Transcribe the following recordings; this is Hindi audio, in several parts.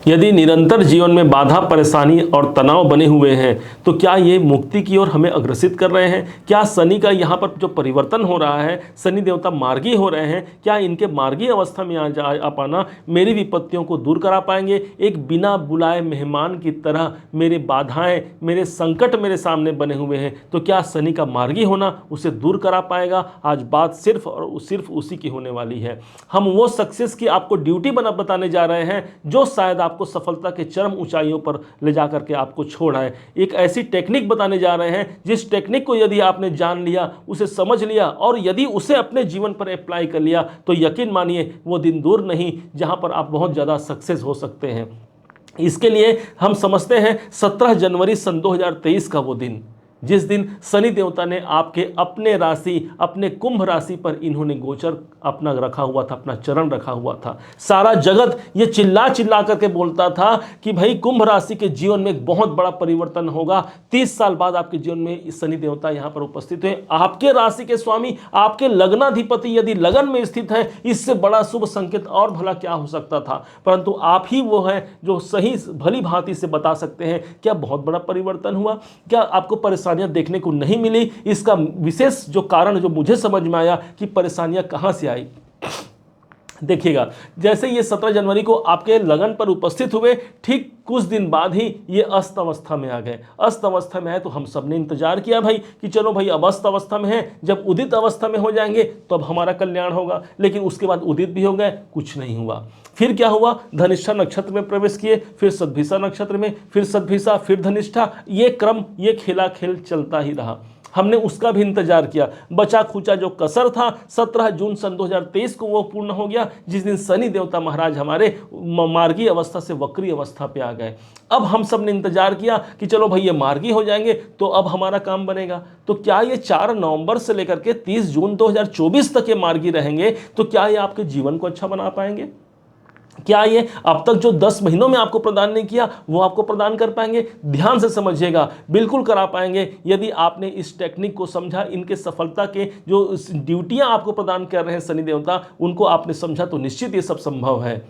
यदि निरंतर जीवन में बाधा, परेशानी और तनाव बने हुए हैं तो क्या ये मुक्ति की ओर हमें अग्रसित कर रहे हैं? क्या शनि का यहाँ पर जो परिवर्तन हो रहा है, शनि देवता मार्गी हो रहे हैं, क्या इनके मार्गी अवस्था में आ पाना मेरी विपत्तियों को दूर करा पाएंगे? एक बिना बुलाए मेहमान की तरह मेरे बाधाएं, मेरे संकट मेरे सामने बने हुए हैं, तो क्या शनि का मार्गी होना उसे दूर करा पाएगा? आज बात सिर्फ और सिर्फ उसी की होने वाली है। हम वो सक्सेस की आपको ड्यूटी बताने जा रहे हैं जो शायद आपको सफलता के चरम ऊंचाइयों पर ले जाकर के आपको छोड़ा है। एक ऐसी टेक्निक बताने जा रहे हैं जिस टेक्निक को यदि आपने जान लिया, उसे समझ लिया और यदि उसे अपने जीवन पर अप्लाई कर लिया तो यकीन मानिए वो दिन दूर नहीं जहां पर आप बहुत ज़्यादा सक्सेस हो सकते हैं। इसके लिए हम समझते हैं 17 जनवरी सन 2023 का वो दिन, जिस दिन शनि देवता ने आपके अपने राशि, अपने कुंभ राशि पर इन्होंने गोचर अपना रखा हुआ था, अपना चरण रखा हुआ था। सारा जगत ये चिल्ला चिल्ला करके बोलता था कि भाई कुंभ राशि के जीवन में एक बहुत बड़ा परिवर्तन होगा। 30 साल बाद आपके जीवन में शनि देवता यहाँ पर उपस्थित हुए, आपके राशि के स्वामी, आपके लग्नाधिपति यदि लगन में स्थित है, इससे बड़ा शुभ संकेत और भला क्या हो सकता था। परंतु आप ही वो है जो सही भली भांति से बता सकते हैं क्या बहुत बड़ा परिवर्तन हुआ, क्या आपको परेशानियां देखने को नहीं मिली। इसका विशेष जो कारण जो मुझे समझ में आया कि परेशानियां कहां से आई। देखिएगा, जैसे ये 17 जनवरी को आपके लगन पर उपस्थित हुए, ठीक कुछ दिन बाद ही ये अस्त अवस्था में आ गए। अस्त अवस्था में है तो हम सब ने इंतजार किया भाई कि चलो भाई अब अस्त अवस्था में है, जब उदित अवस्था में हो जाएंगे तो अब हमारा कल्याण होगा। लेकिन उसके बाद उदित भी हो गए, कुछ नहीं हुआ। फिर क्या हुआ, धनिष्ठा नक्षत्र में प्रवेश किए, फिर सद्भिषा नक्षत्र में, फिर सद्भिषा, फिर धनिष्ठा, ये क्रम, ये खेला खेल चलता ही रहा। हमने उसका भी इंतजार किया। बचा खुचा जो कसर था 17 जून सन 2023 को वो पूर्ण हो गया, जिस दिन शनि देवता महाराज हमारे मार्गी अवस्था से वक्री अवस्था पे आ गए। अब हम सब ने इंतजार किया कि चलो भाई ये मार्गी हो जाएंगे तो अब हमारा काम बनेगा। तो क्या ये 4 नवंबर से लेकर के 30 जून 2024 तक ये मार्गी रहेंगे तो क्या ये आपके जीवन को अच्छा बना पाएंगे? क्या ये अब तक जो 10 महीनों में आपको प्रदान नहीं किया वो आपको प्रदान कर पाएंगे? ध्यान से समझिएगा, बिल्कुल करा पाएंगे यदि आपने इस टेक्निक को समझा। इनके सफलता के जो ड्यूटियां आपको प्रदान कर रहे हैं शनि देवता, उनको आपने समझा तो निश्चित ये सब संभव है।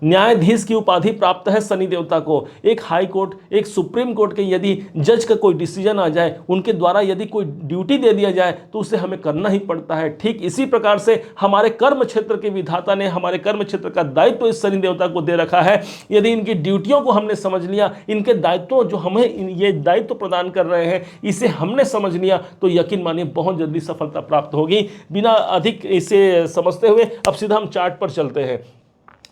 न्यायाधीश की उपाधि प्राप्त है शनि देवता को। एक हाई कोर्ट, एक सुप्रीम कोर्ट के यदि जज का कोई डिसीजन आ जाए, उनके द्वारा यदि कोई ड्यूटी दे दिया जाए तो उसे हमें करना ही पड़ता है। ठीक इसी प्रकार से हमारे कर्म क्षेत्र के विधाता ने हमारे कर्म क्षेत्र का दायित्व इस शनि देवता को दे रखा है। यदि इनकी ड्यूटियों को हमने समझ लिया, इनके दायित्व जो हमें ये दायित्व प्रदान कर रहे हैं इसे हमने समझ लिया तो यकीन मानिए बहुत जल्दी सफलता प्राप्त होगी। बिना अधिक इसे समझते हुए अब सीधा हम चार्ट पर चलते हैं।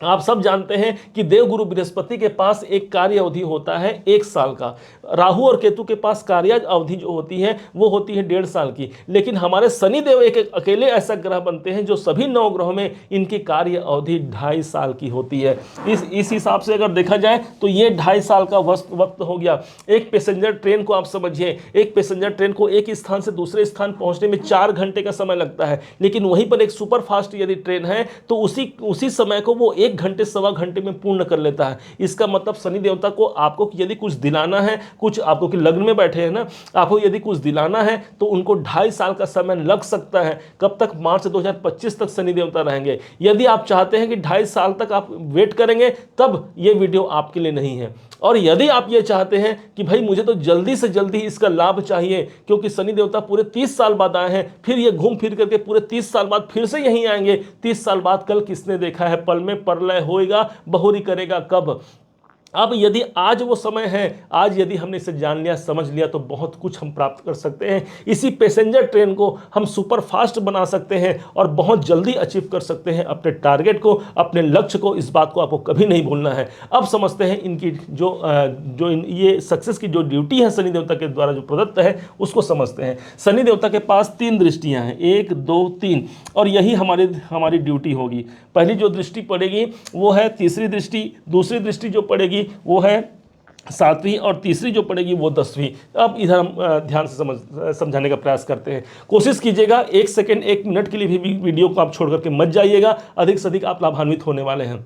आप सब जानते हैं कि देवगुरु बृहस्पति के पास एक कार्य अवधि होता है 1 साल का। राहु और केतु के पास कार्य अवधि जो होती है वो होती है 1.5 साल की। लेकिन हमारे शनि देव एक अकेले ऐसा ग्रह बनते हैं जो सभी 9 ग्रहों में इनकी कार्य अवधि 2.5 साल की होती है। इस हिसाब से अगर देखा जाए तो ये 2.5 साल का वक्त हो गया। एक पैसेंजर ट्रेन को आप समझिए, एक पैसेंजर ट्रेन को एक स्थान से दूसरे स्थान पहुंचने में 4 घंटे का समय लगता है। लेकिन वहीं पर एक सुपर फास्ट यदि ट्रेन है तो उसी समय को वो 1 घंटे सवा घंटे में पूर्ण कर लेता है। इसका मतलब शनि देवता को आपको यदि कुछ दिलाना है, कुछ आपको कि लग्न में बैठे हैं ना, आपको यदि कुछ दिलाना है तो उनको 2.5 साल का समय लग सकता है। कब तक? मार्च 2025 तक शनि देवता रहेंगे। यदि आप चाहते हैं कि 2.5 साल तक आप वेट करेंगे तब ये वीडियो आपके लिए नहीं है। और यदि आप ये चाहते हैं कि भाई मुझे तो जल्दी से जल्दी इसका लाभ चाहिए क्योंकि शनि देवता पूरे 30 साल बाद आए हैं, फिर ये घूम फिर करके पूरे 30 साल बाद फिर से यहीं आएंगे। 30 साल बाद कल किसने देखा है, पल में प्रलय होएगा, बहुरी करेगा कब। अब यदि आज वो समय है, आज यदि हमने इसे जान लिया, समझ लिया तो बहुत कुछ हम प्राप्त कर सकते हैं। इसी पैसेंजर ट्रेन को हम सुपर फास्ट बना सकते हैं और बहुत जल्दी अचीव कर सकते हैं अपने टारगेट को, अपने लक्ष्य को। इस बात को आपको कभी नहीं भूलना है। अब समझते हैं इनकी ये सक्सेस की जो ड्यूटी है शनि देवता के द्वारा जो प्रदत्त है उसको समझते हैं। शनि देवता के पास 3 दृष्टियां हैं, 1 2 3, और यही हमारी ड्यूटी होगी। पहली जो दृष्टि पड़ेगी वो है तीसरी दृष्टि, दूसरी दृष्टि जो पड़ेगी वो है 7वीं, और तीसरी जो पड़ेगी वो 10वीं। अब इधर हम ध्यान से समझाने का प्रयास करते हैं। कोशिश कीजिएगा 1 सेकेंड 1 मिनट के लिए भी वीडियो को आप छोड़ करके मत जाइएगा, अधिक से अधिक आप लाभान्वित होने वाले हैं।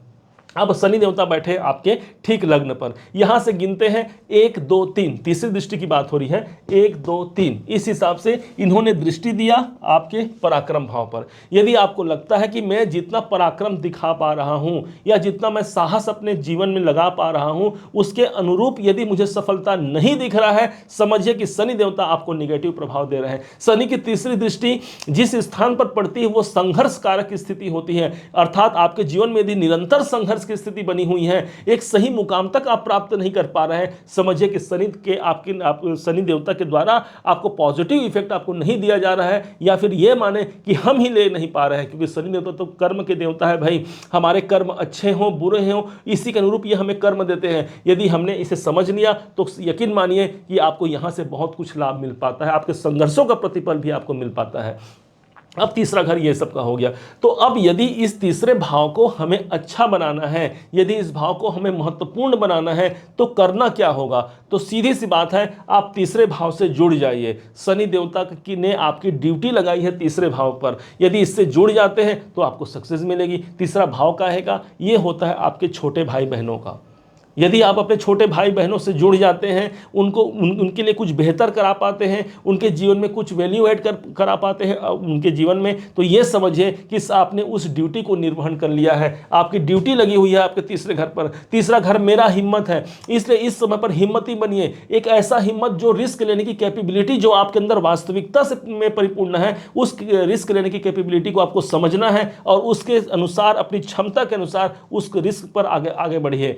अब शनि देवता बैठे आपके ठीक लग्न पर, यहां से गिनते हैं 1 2 3, तीसरी दृष्टि की बात हो रही है, 1 2 3, इस हिसाब से इन्होंने दृष्टि दिया आपके पराक्रम भाव पर। यदि आपको लगता है कि मैं जितना पराक्रम दिखा पा रहा हूं या जितना मैं साहस अपने जीवन में लगा पा रहा हूं उसके अनुरूप यदि मुझे सफलता नहीं दिख रहा है, समझिए कि शनि देवता आपको निगेटिव प्रभाव दे रहे हैं। शनि की तीसरी दृष्टि जिस स्थान पर पड़ती है वो संघर्ष कारक स्थिति होती है, अर्थात आपके जीवन में यदि निरंतर संघर्ष की स्थिति बनी हुई है, एक सही मुकाम तक आप प्राप्त नहीं कर पा रहे हैं, समझिए कि शनि देवता के द्वारा आपको पॉजिटिव इफेक्ट आपको नहीं दिया जा रहा है, या फिर ये माने कि हम ही ले नहीं पा रहे हैं, क्योंकि शनि देवता तो कर्म के देवता है भाई। हमारे कर्म अच्छे हों बुरे हों इसी के अनुरूप ये हमें कर्म देते हैं। यदि हमने इसे समझ लिया तो यकीन मानिए कि आपको यहां से बहुत कुछ लाभ मिल पाता है, आपके संघर्षों का प्रतिफल भी आपको मिल पाता है। अब तीसरा घर ये सब का हो गया। तो अब यदि इस तीसरे भाव को हमें अच्छा बनाना है, यदि इस भाव को हमें महत्वपूर्ण बनाना है तो करना क्या होगा? तो सीधी सी बात है, आप तीसरे भाव से जुड़ जाइए। शनि देवता की ने आपकी ड्यूटी लगाई है तीसरे भाव पर, यदि इससे जुड़ जाते हैं तो आपको सक्सेस मिलेगी। तीसरा भाव का है का ये होता है आपके छोटे भाई बहनों का। यदि आप अपने छोटे भाई बहनों से जुड़ जाते हैं, उनके लिए कुछ बेहतर करा पाते हैं, उनके जीवन में कुछ वैल्यू ऐड करा पाते हैं उनके जीवन में, तो ये समझिए कि आपने उस ड्यूटी को निर्वहन कर लिया है। आपकी ड्यूटी लगी हुई है आपके तीसरे घर पर। तीसरा घर मेरा हिम्मत है, इसलिए इस समय पर हिम्मती बनिए। एक ऐसा हिम्मत जो रिस्क लेने की कैपेबिलिटी जो आपके अंदर वास्तविकता से में परिपूर्ण है, उस रिस्क लेने की कैपेबिलिटी को आपको समझना है और उसके अनुसार अपनी क्षमता के अनुसार उस रिस्क पर आगे बढ़िए।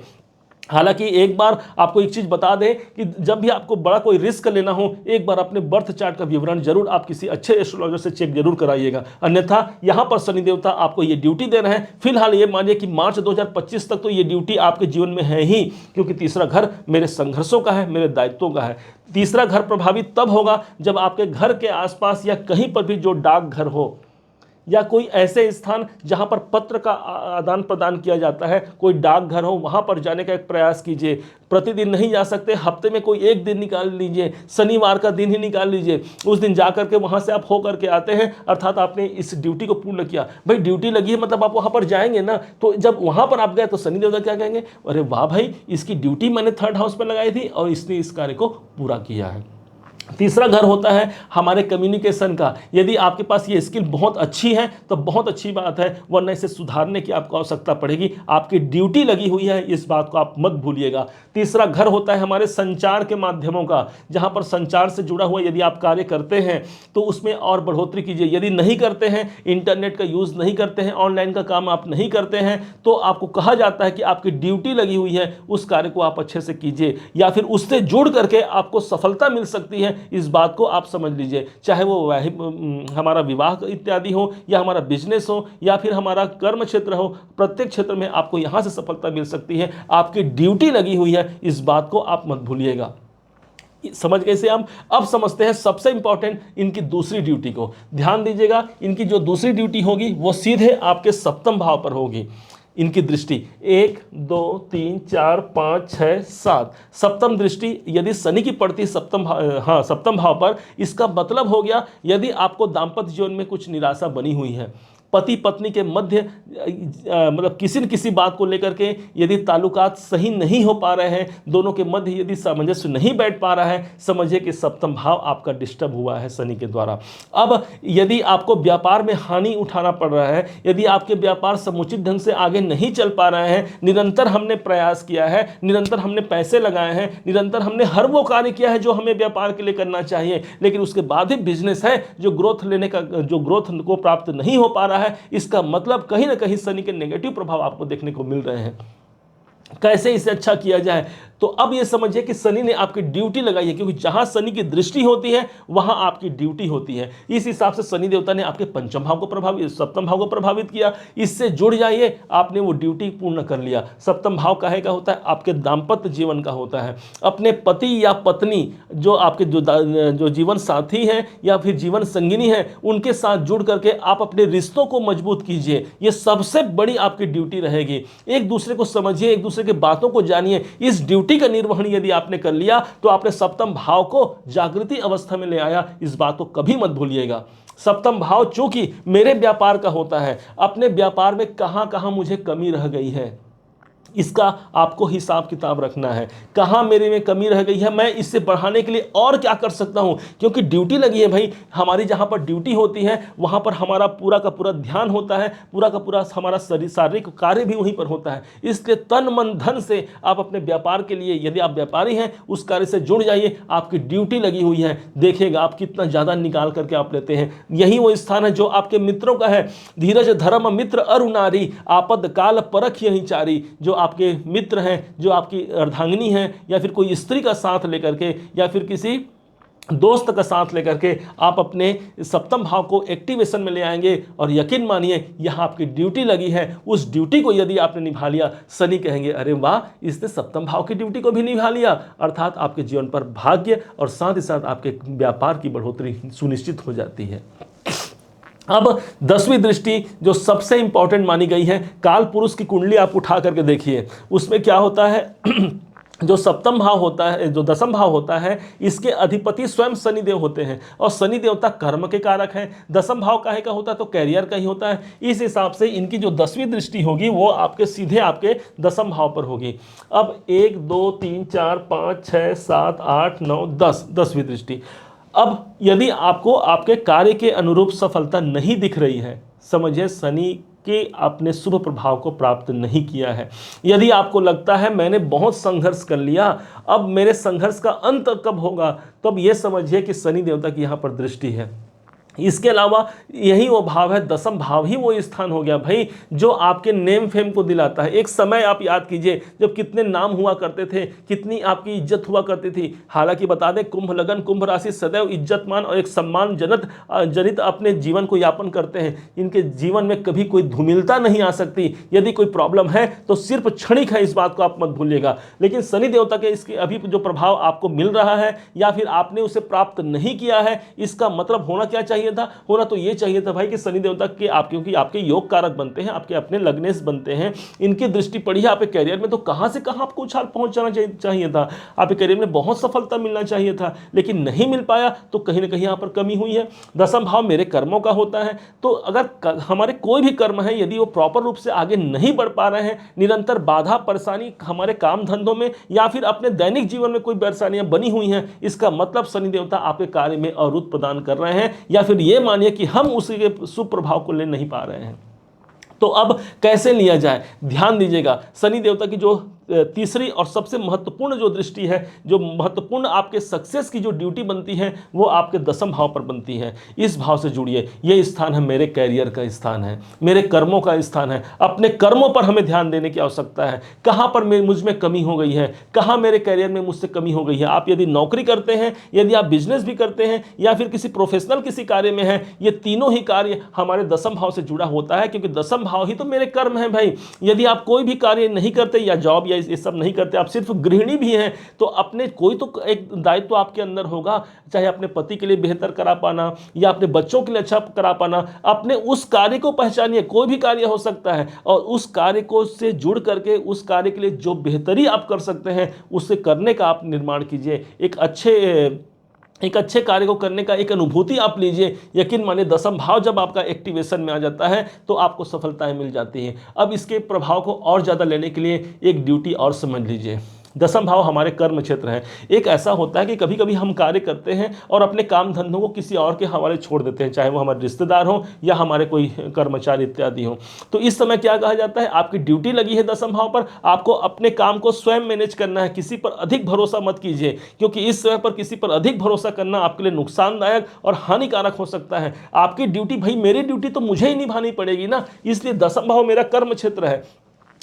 हालांकि एक बार आपको एक चीज बता दें कि जब भी आपको बड़ा कोई रिस्क लेना हो, एक बार अपने बर्थ चार्ट का विवरण जरूर आप किसी अच्छे एस्ट्रोलॉजर से चेक जरूर कराइएगा, अन्यथा यहां पर शनि देवता आपको ये ड्यूटी दे रहे हैं। फिलहाल ये मानिए कि मार्च 2025 तक तो ये ड्यूटी आपके जीवन में है ही, क्योंकि तीसरा घर मेरे संघर्षों का है, मेरे दायित्वों का है। तीसरा घर प्रभावित तब होगा जब आपके घर के आसपास या कहीं पर भी जो डाकघर हो या कोई ऐसे स्थान जहां पर पत्र का आदान प्रदान किया जाता है, कोई डाकघर हो, वहां पर जाने का एक प्रयास कीजिए। प्रतिदिन नहीं जा सकते, हफ्ते में कोई एक दिन निकाल लीजिए, शनिवार का दिन ही निकाल लीजिए, उस दिन जा करके वहां से आप हो करके आते हैं, अर्थात आपने इस ड्यूटी को पूर्ण किया। भाई ड्यूटी लगी है मतलब आप वहां पर जाएंगे ना, तो जब वहां पर आप गए तो शनि देवता क्या कहेंगे, अरे वाह भाई, इसकी ड्यूटी मैंने थर्ड हाउस पर लगाई थी और इसने इस कार्य को पूरा किया है। तीसरा घर होता है हमारे कम्युनिकेशन का। यदि आपके पास ये स्किल बहुत अच्छी है तो बहुत अच्छी बात है, वरना इसे सुधारने की आपको आवश्यकता पड़ेगी। आपकी ड्यूटी लगी हुई है, इस बात को आप मत भूलिएगा। तीसरा घर होता है हमारे संचार के माध्यमों का, जहां पर संचार से जुड़ा हुआ यदि आप कार्य करते हैं तो उसमें और बढ़ोतरी कीजिए। यदि नहीं करते हैं, इंटरनेट का यूज़ नहीं करते हैं, ऑनलाइन का काम आप नहीं करते हैं, तो आपको कहा जाता है कि आपकी ड्यूटी लगी हुई है, उस कार्य को आप अच्छे से कीजिए, या फिर उससे जुड़ करके आपको सफलता मिल सकती है। इस बात को आप समझ लीजिए, चाहे वो हमारा विवाह इत्यादि हो या हमारा बिजनेस हो या फिर हमारा कर्म क्षेत्र हो, प्रत्येक क्षेत्र में आपको यहां से सफलता मिल सकती है। आपकी ड्यूटी लगी हुई है, इस बात को आप मत भूलिएगा। समझ गए से हम अब समझते हैं सबसे इंपॉर्टेंट इनकी दूसरी ड्यूटी को। ध्यान दीजिएगा, इनकी जो दूसरी ड्यूटी होगी वो सीधे आपके सप्तम भाव पर होगी। इनकी दृष्टि 1 2 3 4 5 6 7, सप्तम दृष्टि यदि शनि की पड़ती सप्तम भाव पर, इसका मतलब हो गया यदि आपको दाम्पत्य जीवन में कुछ निराशा बनी हुई है, पति पत्नी के मध्य मतलब किसी न किसी बात को लेकर के यदि ताल्लुकात सही नहीं हो पा रहे हैं, दोनों के मध्य यदि सामंजस्य नहीं बैठ पा रहा है, समझिए कि सप्तम भाव आपका डिस्टर्ब हुआ है शनि के द्वारा। अब यदि आपको व्यापार में हानि उठाना पड़ रहा है, यदि आपके व्यापार समुचित ढंग से आगे नहीं चल पा रहे हैं, निरंतर हमने प्रयास किया है, निरंतर हमने पैसे लगाए हैं, निरंतर हमने हर वो कार्य किया है जो हमें व्यापार के लिए करना चाहिए, लेकिन उसके बाद भी बिजनेस है जो ग्रोथ को प्राप्त नहीं हो पा रहा है, इसका मतलब कहीं ना कहीं शनि के नेगेटिव प्रभाव आपको देखने को मिल रहे हैं। कैसे इसे अच्छा किया जाए? तो अब यह समझिए कि शनि ने आपकी ड्यूटी लगाई है, क्योंकि जहां शनि की दृष्टि होती है वहां आपकी ड्यूटी होती है। इस हिसाब से शनि देवता ने आपके पंचम भाव को सप्तम भाव को प्रभावित किया। इससे जुड़ जाइए, आपने वो ड्यूटी पूर्ण कर लिया। सप्तम भाव काहे का होता है? आपके दाम्पत्य जीवन का होता है। अपने पति या पत्नी जो आपके जो जीवन साथी हैं या फिर जीवन संगिनी है, उनके साथ जुड़ करके आप अपने रिश्तों को मजबूत कीजिए। ये सबसे बड़ी आपकी ड्यूटी रहेगी। एक दूसरे को समझिए, एक दूसरे की बातों को जानिए। इस ड्यूटी का निर्वहन यदि आपने कर लिया तो आपने सप्तम भाव को जागृति अवस्था में ले आया। इस बात को कभी मत भूलिएगा। सप्तम भाव चूंकि मेरे व्यापार का होता है, अपने व्यापार में कहां कहां मुझे कमी रह गई है, इसका आपको हिसाब किताब रखना है। कहाँ मेरे में कमी रह गई है, मैं इससे बढ़ाने के लिए और क्या कर सकता हूँ, क्योंकि ड्यूटी लगी है भाई। हमारी जहाँ पर ड्यूटी होती है वहाँ पर हमारा पूरा का पूरा ध्यान होता है, पूरा का पूरा हमारा शारीरिक कार्य भी वहीं पर होता है। इसलिए तन मन धन से आप अपने व्यापार के लिए, यदि आप व्यापारी हैं, उस कार्य से जुड़ जाइए। आपकी ड्यूटी लगी हुई है, देखिएगा आप कितना ज़्यादा निकाल करके आप लेते हैं। यही वो स्थान है जो आपके मित्रों का है। धीरज धर्म मित्र अरु नारी, आपद काल परख यही चारी। जो आपके मित्र हैं, जो आपकी अर्धांगिनी हैं, या फिर कोई स्त्री का साथ लेकर के, या फिर किसी दोस्त का साथ लेकर के आप अपने सप्तम भाव को एक्टिवेशन में ले आएंगे। और यकीन मानिए यहाँ आपकी ड्यूटी लगी है, उस ड्यूटी को यदि आपने निभा लिया, शनि कहेंगे अरे वाह, इसने सप्तम भाव की ड्यूटी को भी निभा लिया। अर्थात आपके जीवन पर भाग्य और साथ ही साथ आपके व्यापार की बढ़ोतरी सुनिश्चित हो जाती है। अब 10वीं दृष्टि जो सबसे इंपॉर्टेंट मानी गई है, काल पुरुष की कुंडली आप उठा करके देखिए, उसमें क्या होता है जो सप्तम भाव होता है, जो दसम भाव होता है, इसके अधिपति स्वयं शनिदेव होते हैं। और शनि देवता कर्म के कारक हैं। दसम भाव काहे का होता है, तो कैरियर का ही होता है। इस हिसाब से इनकी जो 10वीं दृष्टि होगी वो आपके सीधे आपके दसम भाव पर होगी। अब 1 2 3 4 5 6 7 8 9 10, 10वीं दृष्टि। अब यदि आपको आपके कार्य के अनुरूप सफलता नहीं दिख रही है, समझिए शनि कि आपने शुभ प्रभाव को प्राप्त नहीं किया है। यदि आपको लगता है मैंने बहुत संघर्ष कर लिया, अब मेरे संघर्ष का अंत कब होगा, तो अब यह समझिए कि शनि देवता की यहाँ पर दृष्टि है। इसके अलावा यही वो भाव है, दसम भाव ही वो स्थान हो गया भाई जो आपके नेम फेम को दिलाता है। एक समय आप याद कीजिए जब कितने नाम हुआ करते थे, कितनी आपकी इज्जत हुआ करती थी। हालांकि बता दें, कुंभ लगन कुंभ राशि सदैव इज्जतमान और एक सम्मान जनित अपने जीवन को यापन करते हैं। इनके जीवन में कभी कोई धूमिलता नहीं आ सकती। यदि कोई प्रॉब्लम है तो सिर्फ क्षणिक है, इस बात को आप मत भूलिएगा। लेकिन शनि देवता के इसके अभी जो प्रभाव आपको मिल रहा है या फिर आपने उसे प्राप्त नहीं किया है, इसका मतलब होना क्या चाहिए था, होना तो ये चाहिए था भाई कि शनि देवता के आप, क्योंकि आपके योग कारक बनते हैं, आपके अपने लग्नेश बनते हैं, इनकी दृष्टि पड़ी है आपके करियर में, तो कहां से कहां आपको उछाल पहुंच जाना चाहिए था। आपके करियर में बहुत सफलता मिलना चाहिए था, लेकिन नहीं मिल पाया, तो कहीं ना कहीं यहां पर कमी हुई है। दसम भाव मेरे कर्मों का होता है, तो अगर हमारे कोई भी कर्म है, यदि वो प्रॉपर रूप से आगे नहीं बढ़ पा रहे हैं, निरंतर बाधा परेशानी हमारे काम धंधों में या फिर अपने दैनिक जीवन में कोई परेशानियां बनी हुई हैं, इसका मतलब शनि देवता आपके कार्य में अवरुद्ध प्रदान कर रहे हैं, या फिर ये मानिए कि हम उसी के शुभ प्रभाव को ले नहीं पा रहे हैं। तो अब कैसे लिया जाए, ध्यान दीजिएगा। शनि देवता की जो तीसरी और सबसे महत्वपूर्ण जो दृष्टि है, जो महत्वपूर्ण आपके सक्सेस की जो ड्यूटी बनती है, वो आपके दसम भाव पर बनती है। इस भाव से जुड़िए। ये स्थान है मेरे कैरियर का स्थान है, मेरे कर्मों का स्थान है। अपने कर्मों पर हमें ध्यान देने की आवश्यकता है। कहाँ पर मुझ में कमी हो गई है, कहाँ मेरे कैरियर में मुझसे कमी हो गई है। आप यदि नौकरी करते हैं, यदि आप बिजनेस भी करते हैं, या फिर किसी प्रोफेशनल किसी कार्य में है, ये तीनों ही कार्य हमारे दसम भाव से जुड़ा होता है, क्योंकि दसम भाव ही तो मेरे कर्म है भाई। यदि आप कोई भी कार्य नहीं करते या जॉब ये सब नहीं करते, आप सिर्फ गृहिणी भी हैं, तो अपने कोई तो एक दायित्व आपके अंदर होगा, चाहे अपने पति के लिए बेहतर करा पाना या अपने बच्चों के लिए अच्छा करा पाना। अपने उस कार्य को पहचानिए, कोई भी कार्य हो सकता है, और उस कार्य को से जुड़ करके उस कार्य के लिए जो बेहतरी आप कर सकते हैं उससे करने का आप निर्माण कीजिए। एक अच्छे कार्य को करने का एक अनुभूति आप लीजिए। यकीन मानिए दसम भाव जब आपका एक्टिवेशन में आ जाता है तो आपको सफलताएं मिल जाती हैं। अब इसके प्रभाव को और ज़्यादा लेने के लिए एक ड्यूटी और समझ लीजिए। दसम भाव हमारे कर्म क्षेत्र है। एक ऐसा होता है कि कभी कभी हम कार्य करते हैं और अपने काम धंधों को किसी और के हवाले छोड़ देते हैं, चाहे वो हमारे रिश्तेदार हो या हमारे कोई कर्मचारी इत्यादि हो। तो इस समय क्या कहा जाता है, आपकी ड्यूटी लगी है दसम भाव पर, आपको अपने काम को स्वयं मैनेज करना है। किसी पर अधिक भरोसा मत कीजिए, क्योंकि इस समय पर किसी पर अधिक भरोसा करना आपके लिए नुकसानदायक और हानिकारक हो सकता है। आपकी ड्यूटी, भाई मेरी ड्यूटी तो मुझे ही निभानी पड़ेगी ना, इसलिए दसम भाव मेरा कर्म क्षेत्र है।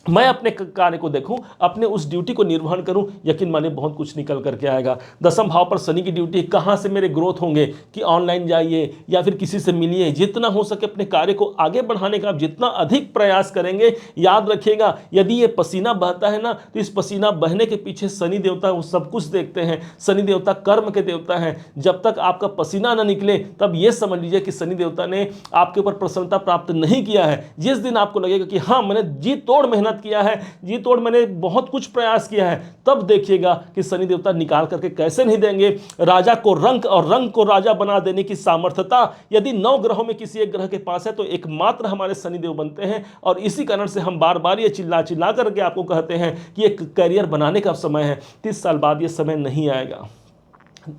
मैं अपने कार्य को देखूं, अपने उस ड्यूटी को निर्वहन करूं, यकीन मानिए बहुत कुछ निकल करके आएगा। दसम भाव पर शनि की ड्यूटी, कहां से मेरे ग्रोथ होंगे कि ऑनलाइन जाइए या फिर किसी से मिलिए। जितना हो सके अपने कार्य को आगे बढ़ाने का आप जितना अधिक प्रयास करेंगे, याद रखिएगा यदि ये पसीना बहता है ना, तो इस पसीना बहने के पीछे शनि देवता वो सब कुछ देखते हैं। शनि देवता कर्म के देवता हैं। जब तक आपका पसीना ना निकले तब ये समझ लीजिए कि शनि देवता ने आपके ऊपर प्रसन्नता प्राप्त नहीं किया है। जिस दिन आपको लगेगा कि हाँ मैंने जी तोड़ मेहनत मेहनत किया है, जी तोड़ मैंने बहुत कुछ प्रयास किया है, तब देखिएगा कि शनि देवता निकाल करके कैसे नहीं देंगे। राजा को रंक और रंक को राजा बना देने की सामर्थ्यता यदि 9 ग्रहों में किसी एक ग्रह के पास है तो एकमात्र हमारे शनिदेव बनते हैं। और इसी कारण से हम बार बार ये चिल्ला चिल्ला करके आपको कहते हैं कि एक करियर बनाने का समय है। 30 साल बाद ये समय नहीं आएगा।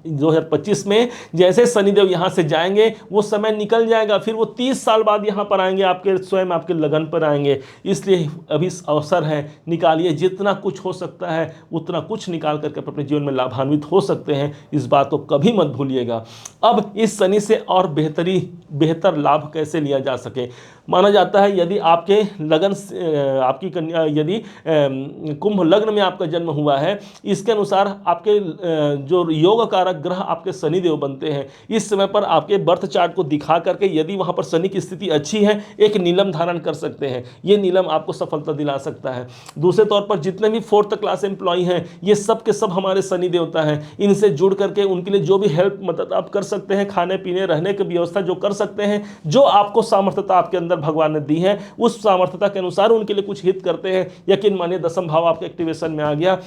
2025 में जैसे शनिदेव यहाँ से जाएंगे वो समय निकल जाएगा, फिर वो 30 साल बाद यहाँ पर आएंगे, आपके स्वयं आपके लगन पर आएंगे। इसलिए अभी अवसर है, निकालिए, जितना कुछ हो सकता है उतना कुछ निकाल करके अपने जीवन में लाभान्वित हो सकते हैं। इस बात को कभी मत भूलिएगा। अब इस शनि से और बेहतर लाभ कैसे लिया जा सके, माना जाता है यदि आपके लगन आपकी कन्या यदि कुंभ लग्न में आपका जन्म हुआ है, इसके अनुसार आपके जो योग कारक ग्रह आपके शनिदेव बनते हैं। इस समय पर आपके बर्थ चार्ट को दिखा करके यदि वहां पर शनि की स्थिति अच्छी है, एक नीलम धारण कर सकते हैं। ये नीलम आपको सफलता दिला सकता है। दूसरे तौर पर जितने भी 4th क्लास एम्प्लॉय हैं, ये सब के सब हमारे शनि देवता हैं। इनसे जुड़ करके उनके लिए जो भी हेल्प मदद आप कर सकते हैं, खाने पीने रहने की व्यवस्था जो कर सकते हैं, जो आपको सामर्थ्यता आपके अंदर भगवान ने दी है, उस सामर्थ्यता के अनुसार उनके लिए कुछ हित करते हैं। यकीन मानिए 10th भाव आपके एक्टिवेशन में आ गया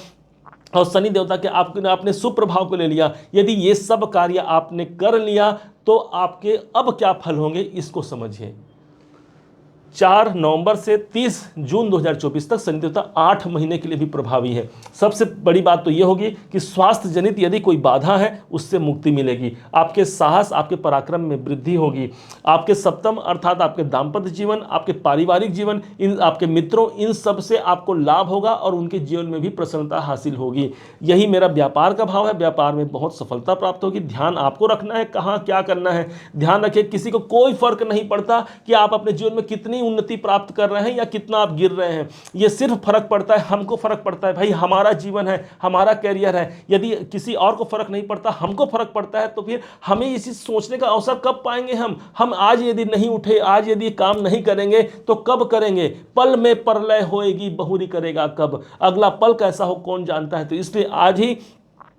और शनि देवता के आपने शुभ प्रभाव को ले लिया। यदि ये सब कार्य आपने कर लिया तो आपके अब क्या फल होंगे इसको समझिए। 4 नवंबर से 30 जून 2024 तक शनि देवता 8 महीने के लिए भी प्रभावी है। सबसे बड़ी बात तो यह होगी कि स्वास्थ्य जनित यदि कोई बाधा है उससे मुक्ति मिलेगी। आपके साहस, आपके पराक्रम में वृद्धि होगी। आपके सप्तम अर्थात आपके दाम्पत्य जीवन, आपके पारिवारिक जीवन, इन आपके मित्रों, इन सब से आपको लाभ होगा और उनके जीवन में भी प्रसन्नता हासिल होगी। यही मेरा व्यापार का भाव है। व्यापार में बहुत सफलता प्राप्त होगी। ध्यान आपको रखना है कहाँ क्या करना है। ध्यान रखिए, किसी को कोई फर्क नहीं पड़ता कि आप अपने जीवन में कितनी उन्नति प्राप्त कर रहे हैं या कितना आप गिर रहे हैं। ये सिर्फ फर्क पड़ता है, हमको फर्क पड़ता है। भाई हमारा जीवन है, हमारा कैरियर है। यदि किसी और को फर्क नहीं पड़ता, हमको फर्क पड़ता है, तो फिर हमें इसी सोचने का अवसर कब पाएंगे हम आज यदि नहीं उठे, आज यदि काम नहीं करेंगे तो कब करेंगे। पल में प्रलय होएगी, बहुरी करेगा कब। अगला पल कैसा हो कौन जानता है। तो इसलिए आज ही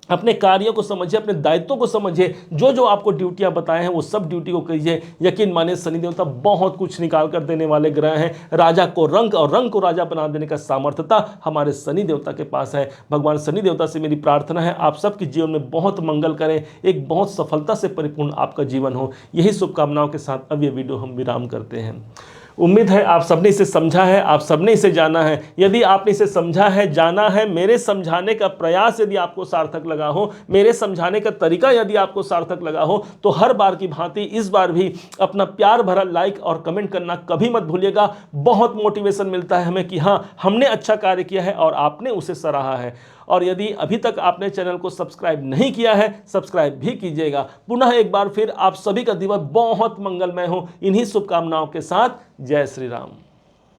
अपने कार्यों को समझिए, अपने दायित्वों को समझिए। जो जो आपको ड्यूटियां बताए हैं वो सब ड्यूटी को कीजिए। यकीन मानिए शनि देवता बहुत कुछ निकाल कर देने वाले ग्रह हैं। राजा को रंक और रंक को राजा बना देने का सामर्थ्यता हमारे शनि देवता के पास है। भगवान शनि देवता से मेरी प्रार्थना है आप सबके जीवन में बहुत मंगल करें, एक बहुत सफलता से परिपूर्ण आपका जीवन हो। यही शुभकामनाओं के साथ अब ये वीडियो हम विराम करते हैं। उम्मीद है आप सबने इसे समझा है, आप सबने इसे जाना है। यदि आपने इसे समझा है, जाना है, मेरे समझाने का प्रयास यदि आपको सार्थक लगा हो, मेरे समझाने का तरीका यदि आपको सार्थक लगा हो, तो हर बार की भांति इस बार भी अपना प्यार भरा लाइक और कमेंट करना कभी मत भूलिएगा। बहुत मोटिवेशन मिलता है हमें कि हाँ हमने अच्छा कार्य किया है और आपने उसे सराहा है। और यदि अभी तक आपने चैनल को सब्सक्राइब नहीं किया है, सब्सक्राइब भी कीजिएगा। पुनः एक बार फिर आप सभी का दिवस बहुत मंगलमय हो। इन्हीं शुभकामनाओं के साथ जय श्री राम।